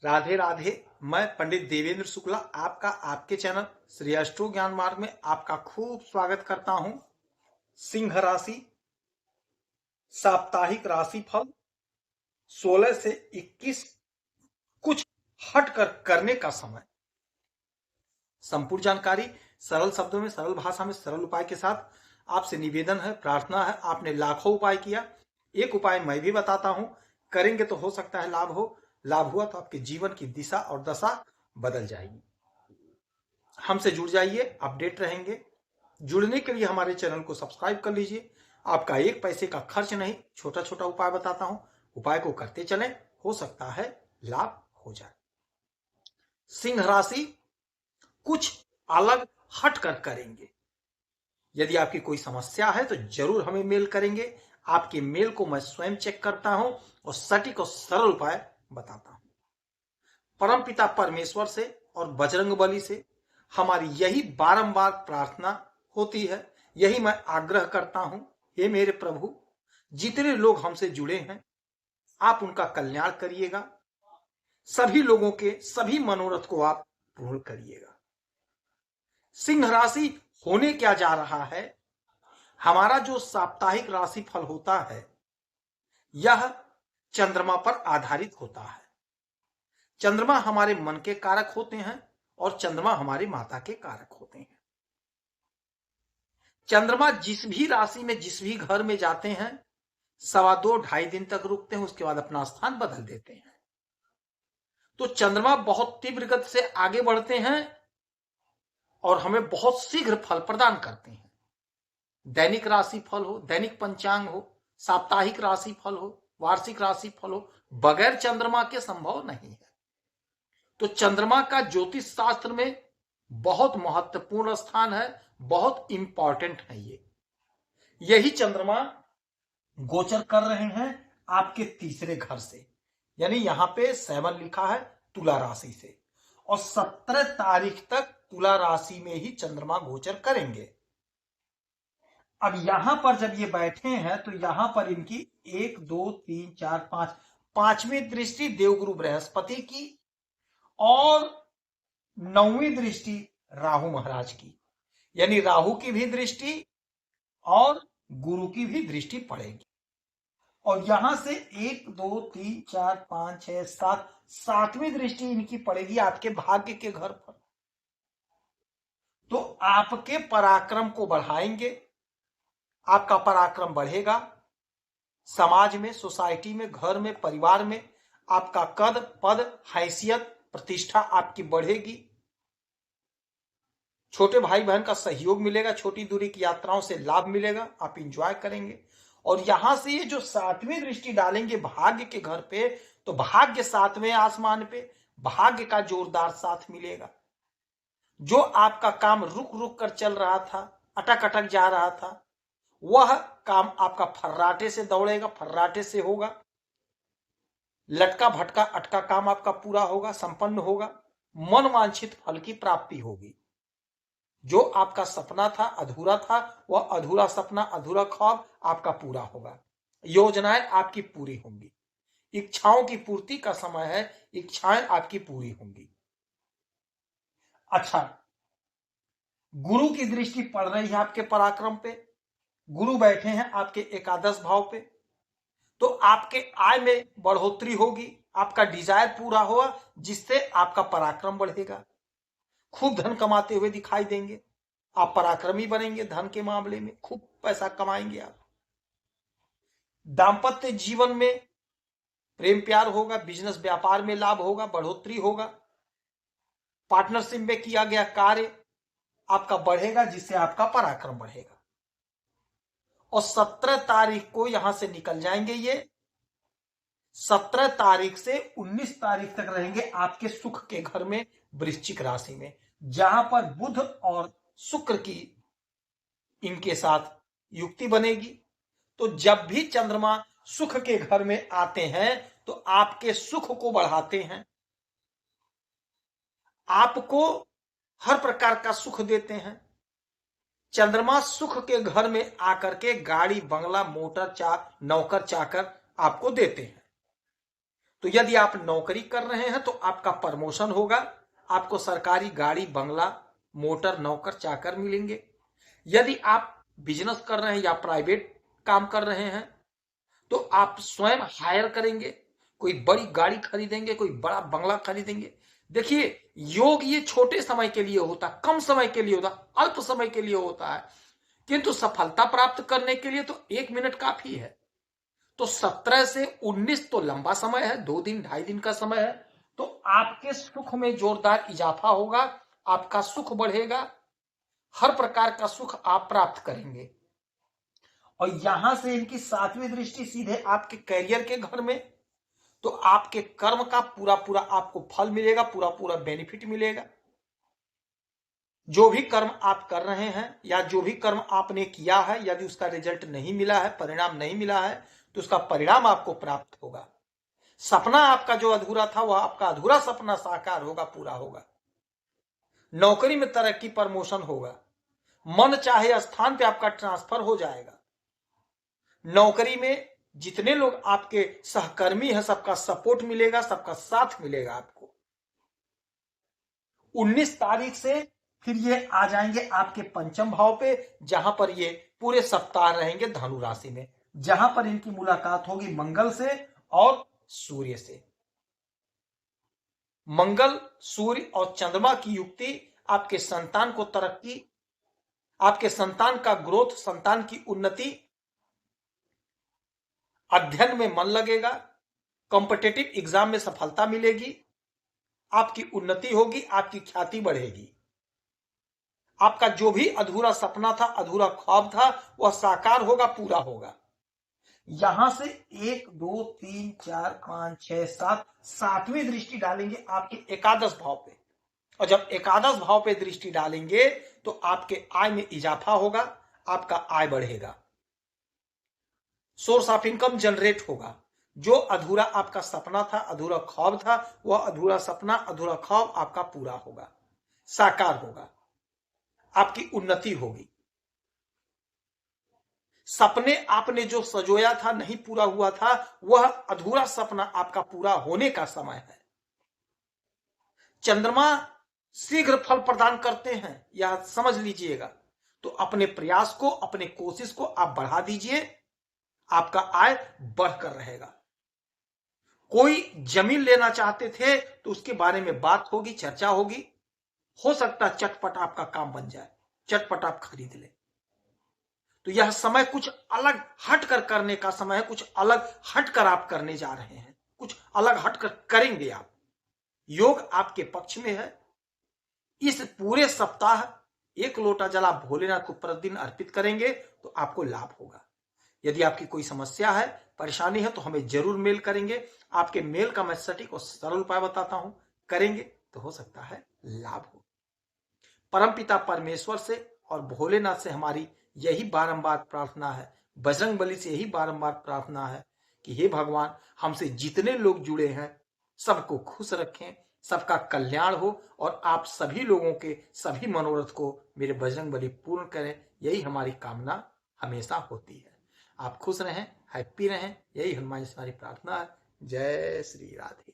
राधे राधे। मैं पंडित देवेंद्र शुक्ला आपका आपके चैनल श्री अष्टो ज्ञान मार्ग में आपका खूब स्वागत करता हूं। सिंह राशि साप्ताहिक राशिफल 16 से 21 कुछ हटकर करने का समय। संपूर्ण जानकारी सरल शब्दों में, सरल भाषा में, सरल उपाय के साथ आपसे निवेदन है, प्रार्थना है। आपने लाखों उपाय किया, एक उपाय मैं भी बताता हूं, करेंगे तो हो सकता है लाभ हो। लाभ हुआ तो आपके जीवन की दिशा और दशा बदल जाएगी। हमसे जुड़ जाइए, अपडेट रहेंगे। जुड़ने के लिए हमारे चैनल को सब्सक्राइब कर लीजिए। आपका एक पैसे का खर्च नहीं, छोटा छोटा उपाय बताता हूं, उपाय को करते चलें, हो सकता है लाभ हो जाए। सिंह राशि कुछ अलग हटकर करेंगे। यदि आपकी कोई समस्या है तो जरूर हमें मेल करेंगे। आपके मेल को मैं स्वयं चेक करता हूं और सटीक और सरल उपाय बताता हूं। परमपिता परमेश्वर से और बजरंगबली से हमारी यही बारंबार प्रार्थना होती है, यही मैं आग्रह करता हूं। हे मेरे प्रभु, जितने लोग हमसे जुड़े हैं आप उनका कल्याण करिएगा, सभी लोगों के सभी मनोरथ को आप पूर्ण करिएगा। सिंह राशि होने क्या जा रहा है, हमारा जो साप्ताहिक राशिफल होता है यह चंद्रमा पर आधारित होता है। चंद्रमा हमारे मन के कारक होते हैं और चंद्रमा हमारी माता के कारक होते हैं। चंद्रमा जिस भी राशि में जिस भी घर में जाते हैं 2.5-2.5 दिन तक रुकते हैं, उसके बाद अपना स्थान बदल देते हैं। तो चंद्रमा बहुत तीव्र गति से आगे बढ़ते हैं और हमें बहुत शीघ्र फल प्रदान करते हैं। दैनिक राशि फल हो, दैनिक पंचांग हो, साप्ताहिक राशि फल हो, वार्षिक राशि फल हो, बगैर चंद्रमा के संभव नहीं है। तो चंद्रमा का ज्योतिष शास्त्र में बहुत महत्वपूर्ण स्थान है, बहुत इंपॉर्टेंट है। यही चंद्रमा गोचर कर रहे हैं आपके तीसरे घर से, यानी यहां पे 7 लिखा है तुला राशि से, और 17 तारीख तक तुला राशि में ही चंद्रमा गोचर करेंगे। अब यहां पर जब ये बैठे हैं तो यहां पर इनकी 1 2 3 4 5 पांचवी दृष्टि देवगुरु बृहस्पति की और 9वीं दृष्टि राहु महाराज की, यानी राहु की भी दृष्टि और गुरु की भी दृष्टि पड़ेगी। और यहां से 1 2 3 4 5 6 7 सातवीं दृष्टि इनकी पड़ेगी आपके भाग्य के घर पर। तो आपके पराक्रम को बढ़ाएंगे, आपका पराक्रम बढ़ेगा। समाज में, सोसाइटी में, घर में, परिवार में आपका कद, पद, हैसियत, प्रतिष्ठा आपकी बढ़ेगी। छोटे भाई बहन का सहयोग मिलेगा, छोटी दूरी की यात्राओं से लाभ मिलेगा, आप इंजॉय करेंगे। और यहां से ये जो 7वीं दृष्टि डालेंगे भाग्य के घर पे, तो भाग्य 7वें आसमान पे, भाग्य का जोरदार साथ मिलेगा। जो आपका काम रुक रुक कर चल रहा था, अटक अटक जा रहा था, वह काम आपका फर्राटे से दौड़ेगा, फर्राटे से होगा। लटका भटका अटका काम आपका पूरा होगा, संपन्न होगा। मन वांछित फल की प्राप्ति होगी। जो आपका सपना था, अधूरा था, वह अधूरा सपना, अधूरा ख्वाब आपका पूरा होगा। योजनाएं आपकी पूरी होंगी। इच्छाओं की पूर्ति का समय है, इच्छाएं आपकी पूरी होंगी। अच्छा, गुरु की दृष्टि पड़ रही है आपके पराक्रम पे, गुरु बैठे हैं आपके एकादश भाव पे, तो आपके आय में बढ़ोतरी होगी, आपका डिजायर पूरा होगा, जिससे आपका पराक्रम बढ़ेगा। खूब धन कमाते हुए दिखाई देंगे, आप पराक्रमी बनेंगे। धन के मामले में खूब पैसा कमाएंगे आप। दाम्पत्य जीवन में प्रेम प्यार होगा, बिजनेस व्यापार में लाभ होगा, बढ़ोतरी होगा। पार्टनरशिप में किया गया कार्य आपका बढ़ेगा, जिससे आपका पराक्रम बढ़ेगा। और 17 तारीख को यहां से निकल जाएंगे ये। 17 तारीख से 19 तारीख तक रहेंगे आपके सुख के घर में, वृश्चिक राशि में, जहां पर बुध और शुक्र की इनके साथ युक्ति बनेगी। तो जब भी चंद्रमा सुख के घर में आते हैं तो आपके सुख को बढ़ाते हैं, आपको हर प्रकार का सुख देते हैं। चंद्रमा सुख के घर में आकर के गाड़ी, बंगला, मोटर, नौकर चाकर आपको देते हैं। तो यदि आप नौकरी कर रहे हैं तो आपका प्रमोशन होगा, आपको सरकारी गाड़ी, बंगला, मोटर, नौकर, चाकर मिलेंगे। यदि आप बिजनेस कर रहे हैं या प्राइवेट काम कर रहे हैं तो आप स्वयं हायर करेंगे, कोई बड़ी गाड़ी खरीदेंगे, कोई बड़ा बंगला खरीदेंगे। देखिए, योग ये छोटे समय के लिए होता है, कम समय के लिए होता है, अल्प समय के लिए होता है, किंतु सफलता प्राप्त करने के लिए तो 1 मिनट काफी है। तो 17 से 19 तो लंबा समय है, 2 दिन 2.5 दिन का समय है। तो आपके सुख में जोरदार इजाफा होगा, आपका सुख बढ़ेगा, हर प्रकार का सुख आप प्राप्त करेंगे। और यहां से इनकी 7वीं दृष्टि सीधे आपके कैरियर के घर में, तो आपके कर्म का पूरा पूरा आपको फल मिलेगा, पूरा पूरा बेनिफिट मिलेगा। जो भी कर्म आप कर रहे हैं या जो भी कर्म आपने किया है, यदि उसका रिजल्ट नहीं मिला है, परिणाम नहीं मिला है, तो उसका परिणाम आपको प्राप्त होगा। सपना आपका जो अधूरा था वह आपका अधूरा सपना साकार होगा, पूरा होगा। नौकरी में तरक्की, प्रमोशन होगा, मन चाहे स्थान पे आपका ट्रांसफर हो जाएगा। नौकरी में जितने लोग आपके सहकर्मी हैं सबका सपोर्ट मिलेगा, सबका साथ मिलेगा आपको। 19 तारीख से फिर ये आ जाएंगे आपके पंचम भाव पे, जहां पर ये पूरे सप्ताह रहेंगे धनु राशि में, जहां पर इनकी मुलाकात होगी मंगल से और सूर्य से। मंगल, सूर्य और चंद्रमा की युक्ति आपके संतान को तरक्की, आपके संतान का ग्रोथ, संतान की उन्नति, अध्ययन में मन लगेगा, कॉम्पिटिटिव एग्जाम में सफलता मिलेगी, आपकी उन्नति होगी, आपकी ख्याति बढ़ेगी। आपका जो भी अधूरा सपना था, अधूरा ख्वाब था, वह साकार होगा, पूरा होगा। यहां से 1 2 3 4 5 6 7 7वीं दृष्टि डालेंगे आपके एकादश भाव पे। और जब एकादश भाव पे दृष्टि डालेंगे तो आपके आय में इजाफा होगा, आपका आय बढ़ेगा, सोर्स ऑफ इनकम जनरेट होगा। जो अधूरा आपका सपना था, अधूरा ख्वाब था, वह अधूरा सपना, अधूरा ख्वाब आपका पूरा होगा, साकार होगा, आपकी उन्नति होगी। सपने आपने जो सजोया था, नहीं पूरा हुआ था, वह अधूरा सपना आपका पूरा होने का समय है। चंद्रमा शीघ्र फल प्रदान करते हैं, यह समझ लीजिएगा। तो अपने प्रयास को, अपने कोशिश को आप बढ़ा दीजिए, आपका आय बढ़कर रहेगा। कोई जमीन लेना चाहते थे तो उसके बारे में बात होगी, चर्चा होगी, हो सकता चटपट आपका काम बन जाए, चटपट आप खरीद ले। तो यह समय कुछ अलग हटकर करने का समय है, कुछ अलग हटकर आप करने जा रहे हैं, कुछ अलग हटकर करेंगे आप। योग आपके पक्ष में है। इस पूरे सप्ताह 1 लोटा जल आप भोलेनाथ को प्रतिदिन अर्पित करेंगे तो आपको लाभ होगा। यदि आपकी कोई समस्या है, परेशानी है, तो हमें जरूर मेल करेंगे। आपके मेल का मैं सटीक और सरल उपाय बताता हूं, करेंगे तो हो सकता है लाभ हो। परमपिता परमेश्वर से और भोलेनाथ से हमारी यही बारंबार प्रार्थना है, बजरंगबली से यही बारंबार प्रार्थना है कि हे भगवान, हमसे जितने लोग जुड़े हैं सबको खुश रखें, सबका कल्याण हो और आप सभी लोगों के सभी मनोरथ को मेरे बजरंगबली पूर्ण करें, यही हमारी कामना हमेशा होती है। आप खुश रहें, हैप्पी रहें, यही हनुमान जी से हमारी प्रार्थना है। जय श्री राधे।